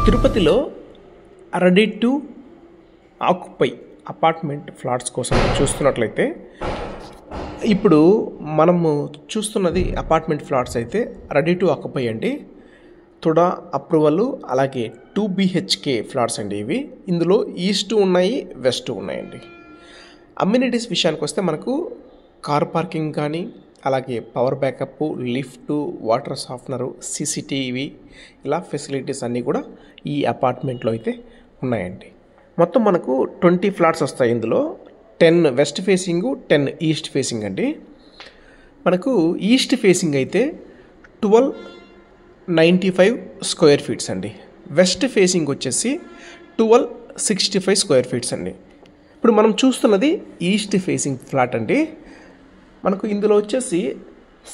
తిరుపతిలో ready to occupy apartment flats కోసం చూస్తున్నట్లయితే ఇప్పుడు మనము చూస్తున్నది అపార్ట్మెంట్ ఫ్లాట్స్ అయితే రెడీ టు ఆక్యుపై అండి. తుడా అప్రూవల్, అలాగే 2 BHK ఫ్లాట్స్ అండి ఇవి. ఇందులో ఈస్ట్ ఉన్నాయి, వెస్ట్ ఉన్నాయండి. అమ్యూనిటీస్ విషయానికి వస్తే మనకు కార్ పార్కింగ్ కానీ, అలాగే power backup, lift, water softener, CCTV ఇలా ఫెసిలిటీస్ అన్నీ కూడా ఈ అపార్ట్మెంట్లో అయితే ఉన్నాయండి. మొత్తం మనకు 20 ఫ్లాట్స్ వస్తాయి. ఇందులో 10 వెస్ట్ ఫేసింగ్, 10 ఈస్ట్ ఫేసింగ్ అండి. మనకు ఈస్ట్ ఫేసింగ్ అయితే 1295 స్క్వేర్ ఫీట్స్ అండి. వెస్ట్ ఫేసింగ్ వచ్చేసి 1265 స్క్వేర్ ఫీట్స్ అండి. ఇప్పుడు మనం చూస్తున్నది ఈస్ట్ ఫేసింగ్ ఫ్లాట్ అండి. మనకు ఇందులో వచ్చేసి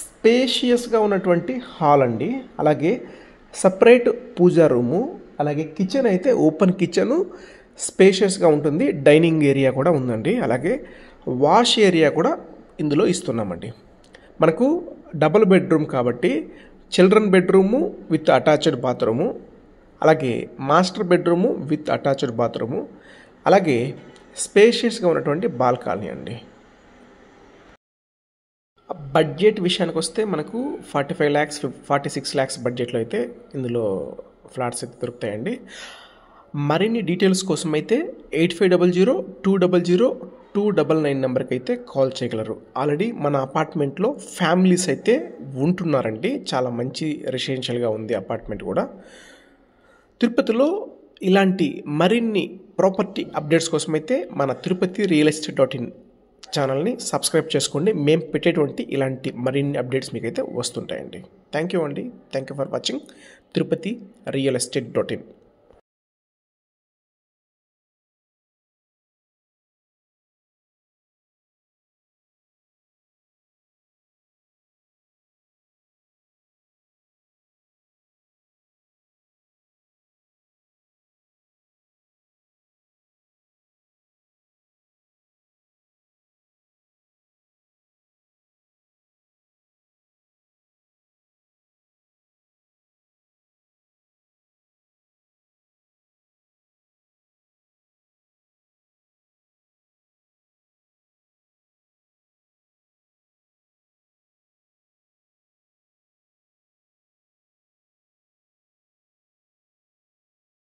స్పేషియస్గా ఉన్నటువంటి హాల్ అండి, అలాగే సపరేట్ పూజా రూము, అలాగే కిచెన్ అయితే ఓపెన్ కిచెను స్పేషియస్గా ఉంటుంది. డైనింగ్ ఏరియా కూడా ఉందండి, అలాగే వాష్ ఏరియా కూడా ఇందులో ఇస్తున్నామండి. మనకు డబుల్ బెడ్రూమ్ కాబట్టి children bedroom with attached bathroom, అలాగే master bedroom with attached bathroom, అలాగే స్పేషియస్గా ఉన్నటువంటి బాల్కనీ అండి. బడ్జెట్ విషయానికి వస్తే మనకు 45 lakhs 46 lakhs బడ్జెట్లో అయితే ఇందులో ఫ్లాట్స్ అయితే దొరుకుతాయండి. మరిన్ని డీటెయిల్స్ కోసం అయితే 8500-200-299 నెంబర్కి అయితే కాల్ చేయగలరు. ఆల్రెడీ మన అపార్ట్మెంట్లో ఫ్యామిలీస్ అయితే ఉంటున్నారండి. చాలా మంచి రెసిడెన్షియల్గా ఉంది అపార్ట్మెంట్ కూడా. తిరుపతిలో ఇలాంటి మరిన్ని ప్రాపర్టీ అప్డేట్స్ కోసం అయితే మన తిరుపతి రియల్ ఎస్టేట్.in ఛానల్ని సబ్స్క్రైబ్ చేసుకోండి. మేము పెట్టేటువంటి ఇలాంటి మరిన్ని అప్డేట్స్ మీకైతే వస్తుంటాయండి. థ్యాంక్ యూ అండి. Thank you for watching Tirupati real ఎస్టేట్.in.